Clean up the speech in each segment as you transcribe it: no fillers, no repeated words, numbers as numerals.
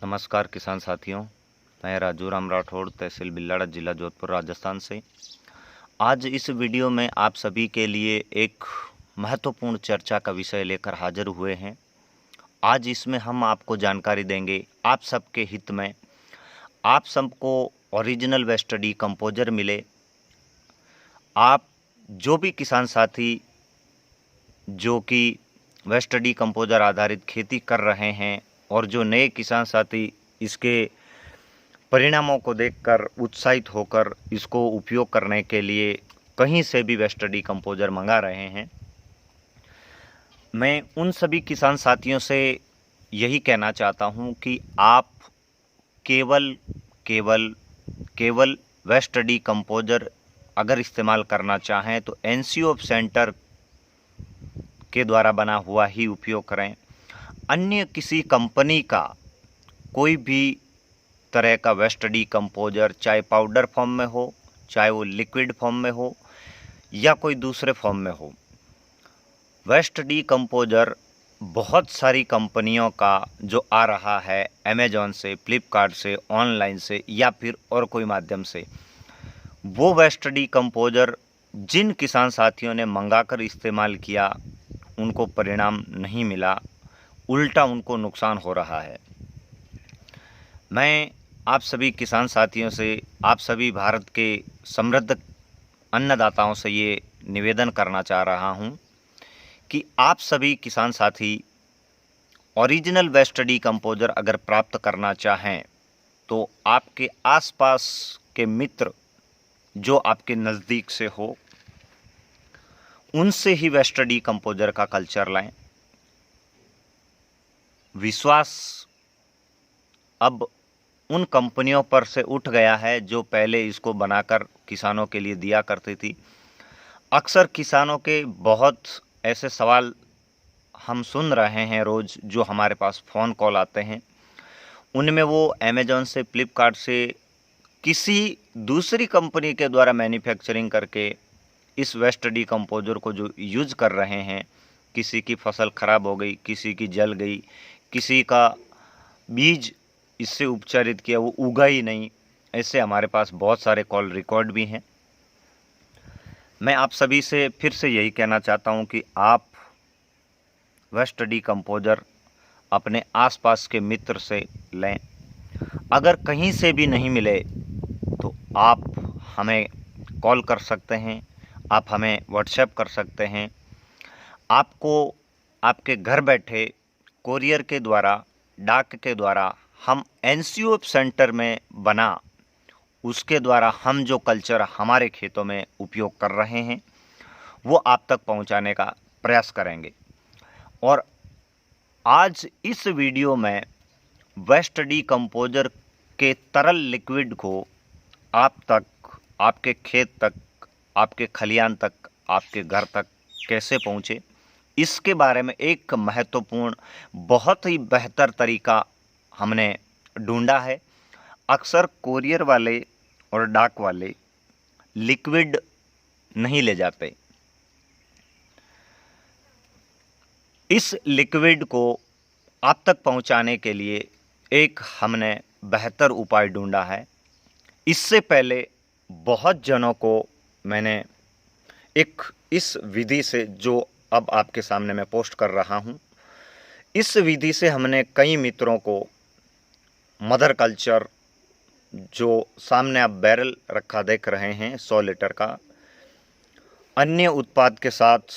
नमस्कार किसान साथियों, मैं राजू राम राठौड़, तहसील बिल्लाड़ा, जिला जोधपुर, राजस्थान से। आज इस वीडियो में आप सभी के लिए एक महत्वपूर्ण चर्चा का विषय लेकर हाजिर हुए हैं। आज इसमें हम आपको जानकारी देंगे, आप सबके हित में, आप सबको ओरिजिनल वेस्टडी कंपोजर मिले। आप जो भी किसान साथी जो कि वेस्टडी कंपोजर आधारित खेती कर रहे हैं और जो नए किसान साथी इसके परिणामों को देखकर उत्साहित होकर इसको उपयोग करने के लिए कहीं से भी वेस्टडी कंपोजर मंगा रहे हैं, मैं उन सभी किसान साथियों से यही कहना चाहता हूं कि आप केवल केवल केवल वेस्टडी कंपोजर अगर इस्तेमाल करना चाहें तो एनसीओ सेंटर के द्वारा बना हुआ ही उपयोग करें। अन्य किसी कंपनी का कोई भी तरह का वेस्टडी कंपोजर, चाहे पाउडर फॉर्म में हो, चाहे वो लिक्विड फॉर्म में हो या कोई दूसरे फॉर्म में हो, वेस्टडी कंपोजर बहुत सारी कंपनियों का जो आ रहा है, अमेजॉन से, फ्लिपकार्ट से, ऑनलाइन से या फिर और कोई माध्यम से, वो वेस्टडी कंपोजर जिन किसान साथियों ने मंगाकर इस्तेमाल किया उनको परिणाम नहीं मिला, उल्टा उनको नुकसान हो रहा है। मैं आप सभी किसान साथियों से, आप सभी भारत के समृद्ध अन्नदाताओं से ये निवेदन करना चाह रहा हूँ कि आप सभी किसान साथी ओरिजिनल वेस्टडी कंपोजर अगर प्राप्त करना चाहें तो आपके आसपास के मित्र जो आपके नज़दीक से हो उनसे ही वेस्टडी कंपोजर का कल्चर लाएं। विश्वास अब उन कंपनियों पर से उठ गया है जो पहले इसको बनाकर किसानों के लिए दिया करती थी। अक्सर किसानों के बहुत ऐसे सवाल हम सुन रहे हैं रोज़, जो हमारे पास फ़ोन कॉल आते हैं, उनमें वो अमेजॉन से, फ्लिपकार्ट से, किसी दूसरी कंपनी के द्वारा मैन्युफैक्चरिंग करके इस वेस्टडी कंपोजर को जो यूज़ कर रहे हैं, किसी की फसल ख़राब हो गई, किसी की जल गई, किसी का बीज इससे उपचारित किया वो उगा ही नहीं, ऐसे हमारे पास बहुत सारे कॉल रिकॉर्ड भी हैं। मैं आप सभी से फिर से यही कहना चाहता हूं कि आप वेस्टडी कंपोजर अपने आसपास के मित्र से लें। अगर कहीं से भी नहीं मिले तो आप हमें कॉल कर सकते हैं, आप हमें व्हाट्सएप कर सकते हैं। आपको आपके घर बैठे कोरियर के द्वारा, डाक के द्वारा हम एनसीओ सेंटर में बना, उसके द्वारा हम जो कल्चर हमारे खेतों में उपयोग कर रहे हैं वो आप तक पहुंचाने का प्रयास करेंगे। और आज इस वीडियो में वेस्टडी कंपोजर के तरल लिक्विड को आप तक, आपके खेत तक, आपके खलियान तक, आपके घर तक कैसे पहुँचे, इसके बारे में एक महत्वपूर्ण, बहुत ही बेहतर तरीका हमने ढूंढा है। अक्सर कोरियर वाले और डाक वाले लिक्विड नहीं ले जाते। इस लिक्विड को आप तक पहुंचाने के लिए एक हमने बेहतर उपाय ढूंढा है। इससे पहले बहुत जनों को मैंने एक इस विधि से, जो अब आपके सामने मैं पोस्ट कर रहा हूँ, इस विधि से हमने कई मित्रों को मदर कल्चर, जो सामने आप बैरल रखा देख रहे हैं 100 लीटर का, अन्य उत्पाद के साथ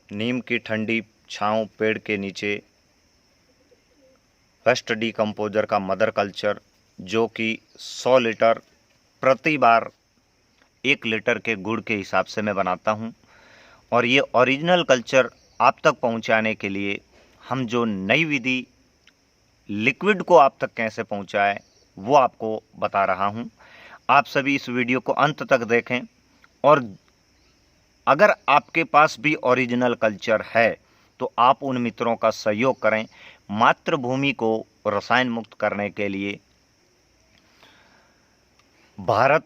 नीम की ठंडी छांव पेड़ के नीचे वेस्टडी कंपोजर का मदर कल्चर, जो कि 100 लीटर प्रति बार 1 लीटर के गुड़ के हिसाब से मैं बनाता हूं। और ये ओरिजिनल कल्चर आप तक पहुंचाने के लिए हम जो नई विधि लिक्विड को आप तक कैसे पहुंचाएं वो आपको बता रहा हूं। आप सभी इस वीडियो को अंत तक देखें और अगर आपके पास भी ओरिजिनल कल्चर है तो आप उन मित्रों का सहयोग करें। मातृभूमि को रसायन मुक्त करने के लिए भारत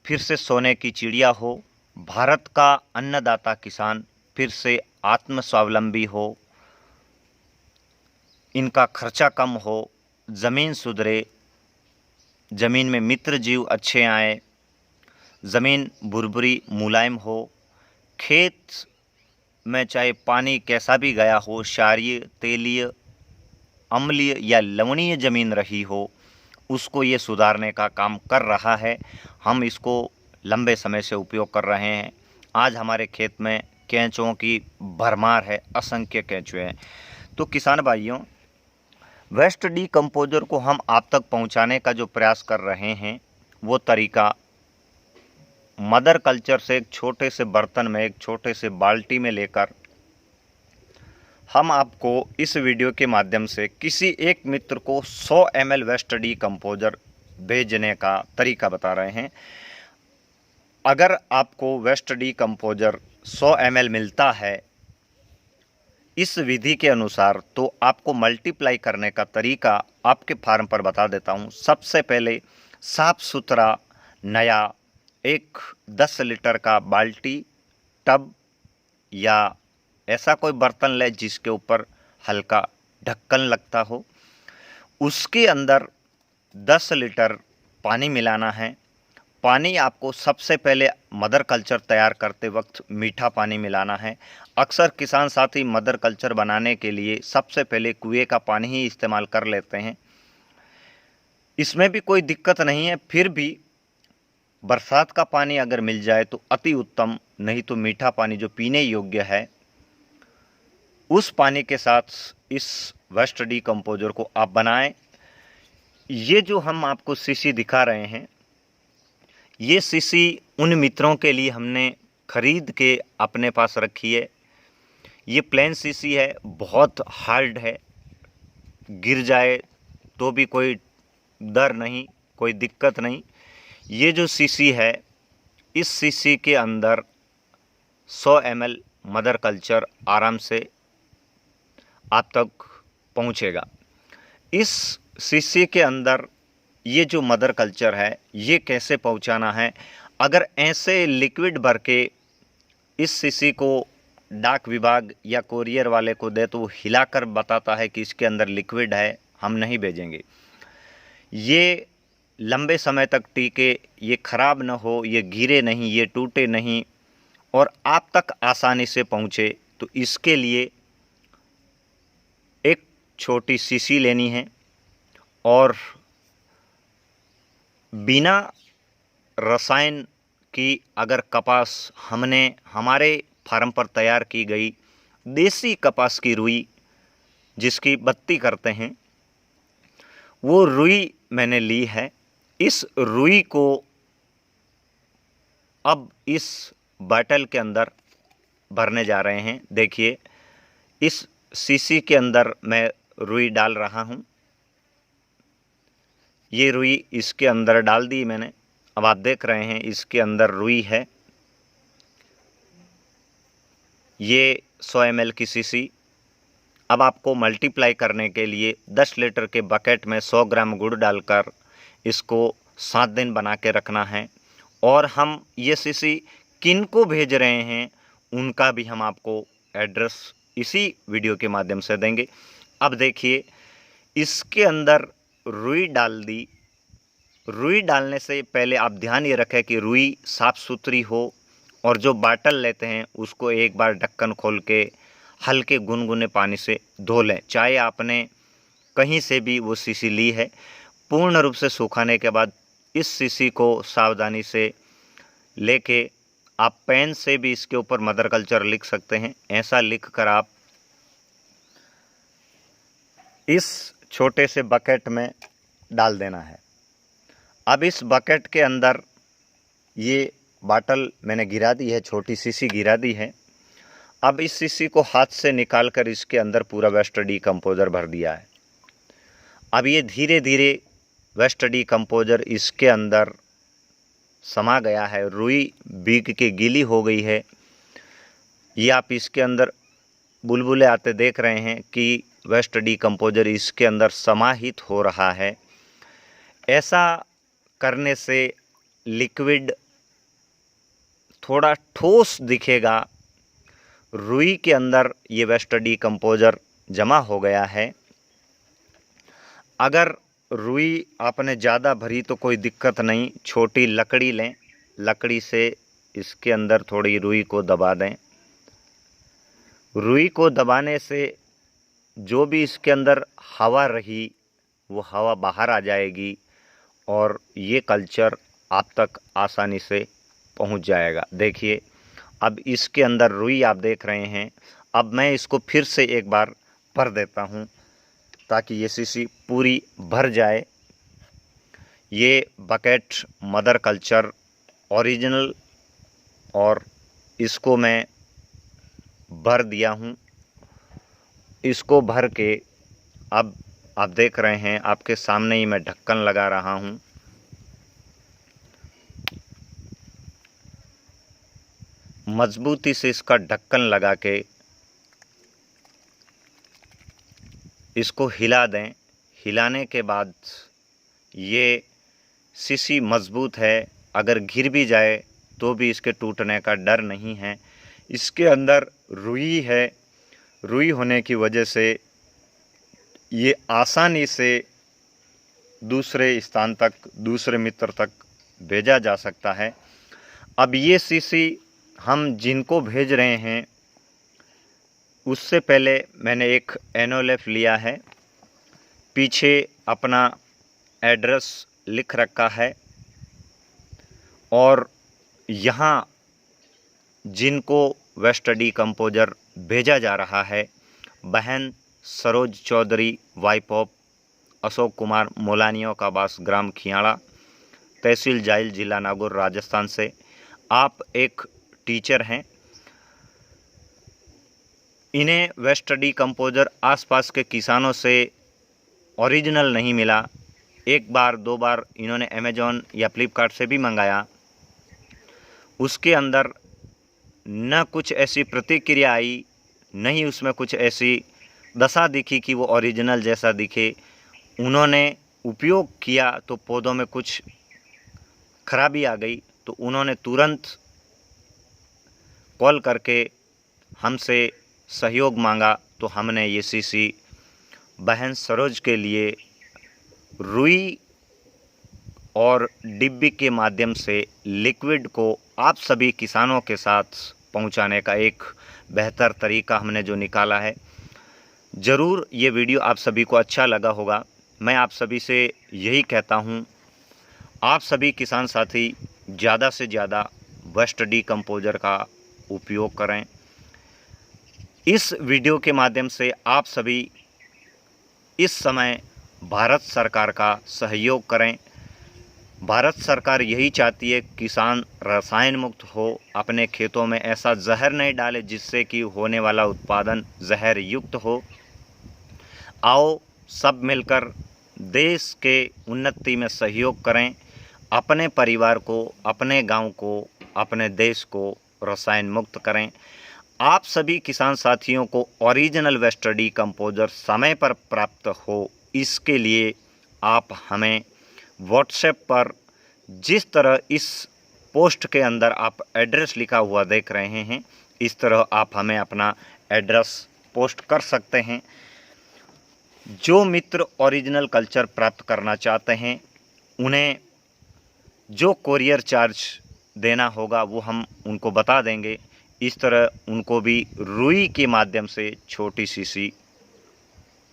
फिर से सोने की चिड़िया हो, भारत का अन्नदाता किसान फिर से आत्मस्वावलंबी हो, इनका खर्चा कम हो, ज़मीन सुधरे, ज़मीन में मित्र जीव अच्छे आए, ज़मीन भुरभुरी मुलायम हो, खेत में चाहे पानी कैसा भी गया हो, क्षारीय, तेलीय, अम्लीय या लवणीय ज़मीन रही हो, उसको ये सुधारने का काम कर रहा है। हम इसको लंबे समय से उपयोग कर रहे हैं। आज हमारे खेत में केंचुओं की भरमार है, असंख्य केंचुए हैं। तो किसान भाइयों, वेस्ट डीकम्पोजर को हम आप तक पहुंचाने का जो प्रयास कर रहे हैं, वो तरीका मदर कल्चर से एक छोटे से बर्तन में, एक छोटे से बाल्टी में लेकर हम आपको इस वीडियो के माध्यम से किसी एक मित्र को 100 ml वेस्ट डीकम्पोजर भेजने का तरीका बता रहे हैं। अगर आपको वेस्ट डीकम्पोजर 100 ml मिलता है इस विधि के अनुसार, तो आपको मल्टीप्लाई करने का तरीका आपके फार्म पर बता देता हूं। सबसे पहले साफ सुथरा नया एक 10 लीटर का बाल्टी, टब या ऐसा कोई बर्तन ले जिसके ऊपर हल्का ढक्कन लगता हो। उसके अंदर 10 लीटर पानी मिलाना है। पानी आपको सबसे पहले मदर कल्चर तैयार करते वक्त मीठा पानी मिलाना है। अक्सर किसान साथी मदर कल्चर बनाने के लिए सबसे पहले कुएं का पानी ही इस्तेमाल कर लेते हैं। इसमें भी कोई दिक्कत नहीं है, फिर भी बरसात का पानी अगर मिल जाए तो अति उत्तम, नहीं तो मीठा पानी जो पीने योग्य है, उस पानी के साथ इस वेस्ट डीकम्पोजर को आप बनाएं। ये जो हम आपको सीसी दिखा रहे हैं, ये सीसी उन मित्रों के लिए हमने खरीद के अपने पास रखी है। ये प्लेन सीसी है, बहुत हार्ड है, गिर जाए तो भी कोई डर नहीं, कोई दिक्कत नहीं। ये जो सीसी है, इस सीसी के अंदर 100 ml मदर कल्चर आराम से आप तक पहुंचेगा। इस सीसी के अंदर ये जो मदर कल्चर है, ये कैसे पहुंचाना है? अगर ऐसे लिक्विड भर के इस सीसी को डाक विभाग या कोरियर वाले को दे तो वो हिलाकर बताता है कि इसके अंदर लिक्विड है, हम नहीं भेजेंगे। ये लंबे समय तक टिके, ये खराब न हो, ये गिरे नहीं, ये टूटे नहीं और आप तक आसानी से पहुँचे, तो इसके लिए एक छोटी सीसी लेनी है और बिना रसायन की अगर कपास हमने हमारे फार्म पर तैयार की गई देसी कपास की रुई, जिसकी बत्ती करते हैं, वो रुई मैंने ली है। इस रुई को अब इस बाटल के अंदर भरने जा रहे हैं। देखिए, इस सीसी के अंदर मैं रुई डाल रहा हूँ। ये रुई इसके अंदर डाल दी मैंने। अब आप देख रहे हैं इसके अंदर रुई है। ये 100 ml की सीसी। अब आपको मल्टीप्लाई करने के लिए 10 लीटर के बकेट में 100 ग्राम गुड़ डालकर इसको 7 दिन बना के रखना है। और हम ये सीसी किन को भेज रहे हैं उनका भी हम आपको एड्रेस इसी वीडियो के माध्यम से देंगे। अब देखिए, इसके अंदर रुई डाल दी। रुई डालने से पहले आप ध्यान ये रखें कि रुई साफ़ सुथरी हो और जो बाटल लेते हैं उसको एक बार ढक्कन खोल के हल्के गुनगुने पानी से धो लें। चाहे आपने कहीं से भी वो सीसी ली है, पूर्ण रूप से सुखाने के बाद इस सीसी को सावधानी से लेके आप पेन से भी इसके ऊपर मदर कल्चर लिख सकते हैं। ऐसा लिख कर आप इस छोटे से बकेट में डाल देना है। अब इस बकेट के अंदर ये बाटल मैंने गिरा दी है, छोटी सीसी गिरा दी है। अब इस सीसी को हाथ से निकाल कर इसके अंदर पूरा वेस्ट डीकम्पोजर भर दिया है। अब ये धीरे धीरे वेस्ट डीकम्पोजर इसके अंदर समा गया है। रुई भीग के गीली हो गई है। ये आप इसके अंदर बुलबुले आते देख रहे हैं कि वेस्ट डीकम्पोजर इसके अंदर समाहित हो रहा है। ऐसा करने से लिक्विड थोड़ा ठोस दिखेगा। रुई के अंदर ये वेस्ट डीकम्पोजर जमा हो गया है। अगर रुई आपने ज़्यादा भरी तो कोई दिक्कत नहीं, छोटी लकड़ी लें, लकड़ी से इसके अंदर थोड़ी रुई को दबा दें। रुई को दबाने से जो भी इसके अंदर हवा रही वो हवा बाहर आ जाएगी और ये कल्चर आप तक आसानी से पहुंच जाएगा। देखिए अब इसके अंदर रुई आप देख रहे हैं। अब मैं इसको फिर से एक बार भर देता हूं ताकि ये शीशी पूरी भर जाए। ये बकेट मदर कल्चर ओरिजिनल और इसको मैं भर दिया हूँ। इसको भर के अब आप देख रहे हैं, आपके सामने ही मैं ढक्कन लगा रहा हूँ। मजबूती से इसका ढक्कन लगा के इसको हिला दें। हिलाने के बाद ये शीशी मजबूत है, अगर गिर भी जाए तो भी इसके टूटने का डर नहीं है। इसके अंदर रुई है, रुई होने की वजह से ये आसानी से दूसरे स्थान तक, दूसरे मित्र तक भेजा जा सकता है। अब ये शीशी हम जिनको भेज रहे हैं उससे पहले मैंने एक एनोलेफ लिया है, पीछे अपना एड्रेस लिख रखा है और यहाँ जिनको वेस्ट डिकम्पोजर भेजा जा रहा है, बहन सरोज चौधरी, वाइफ ऑफ अशोक कुमार मोलानियों का वास ग्राम खियाड़ा, तहसील जाइल, जिला नागौर, राजस्थान से। आप एक टीचर हैं। इन्हें वेस्ट डिकम्पोजर आसपास के किसानों से ओरिजिनल नहीं मिला। एक बार दो बार इन्होंने अमेज़ॉन या फ्लिपकार्ट से भी मंगाया, उसके अंदर न कुछ ऐसी प्रतिक्रिया आई, नहीं उसमें कुछ ऐसी दशा दिखी कि वो ओरिजिनल जैसा दिखे। उन्होंने उपयोग किया तो पौधों में कुछ खराबी आ गई, तो उन्होंने तुरंत कॉल करके हमसे सहयोग मांगा। तो हमने ये शीशी बहन सरोज के लिए रुई और डिब्बी के माध्यम से लिक्विड को आप सभी किसानों के साथ पहुंचाने का एक बेहतर तरीका हमने जो निकाला है। ज़रूर ये वीडियो आप सभी को अच्छा लगा होगा। मैं आप सभी से यही कहता हूं, आप सभी किसान साथी ज़्यादा से ज़्यादा वेस्ट डिकम्पोजर का उपयोग करें। इस वीडियो के माध्यम से आप सभी इस समय भारत सरकार का सहयोग करें। भारत सरकार यही चाहती है किसान रसायन मुक्त हो, अपने खेतों में ऐसा जहर नहीं डाले जिससे कि होने वाला उत्पादन जहर युक्त हो। आओ सब मिलकर देश के उन्नति में सहयोग करें, अपने परिवार को, अपने गांव को, अपने देश को रसायन मुक्त करें। आप सभी किसान साथियों को ओरिजिनल वेस्ट डिकम्पोजर समय पर प्राप्त हो, इसके लिए आप हमें व्हाट्सएप पर जिस तरह इस पोस्ट के अंदर आप एड्रेस लिखा हुआ देख रहे हैं, इस तरह आप हमें अपना एड्रेस पोस्ट कर सकते हैं। जो मित्र ओरिजिनल कल्चर प्राप्त करना चाहते हैं उन्हें जो कोरियर चार्ज देना होगा वो हम उनको बता देंगे। इस तरह उनको भी रुई के माध्यम से छोटी शीशी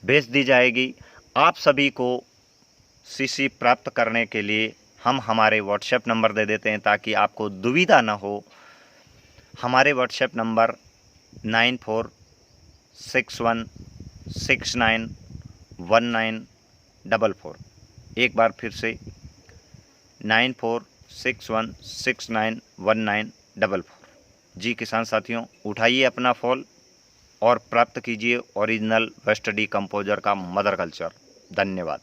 भेज दी जाएगी। आप सभी को शीशी प्राप्त करने के लिए हम हमारे व्हाट्सएप नंबर दे देते हैं ताकि आपको दुविधा न हो। हमारे व्हाट्सएप नंबर 9461691944। एक बार फिर से 9461691944। जी किसान साथियों, उठाइए अपना फॉल और प्राप्त कीजिए ओरिजिनल वेस्ट डिकम्पोजर का मदर कल्चर। धन्यवाद।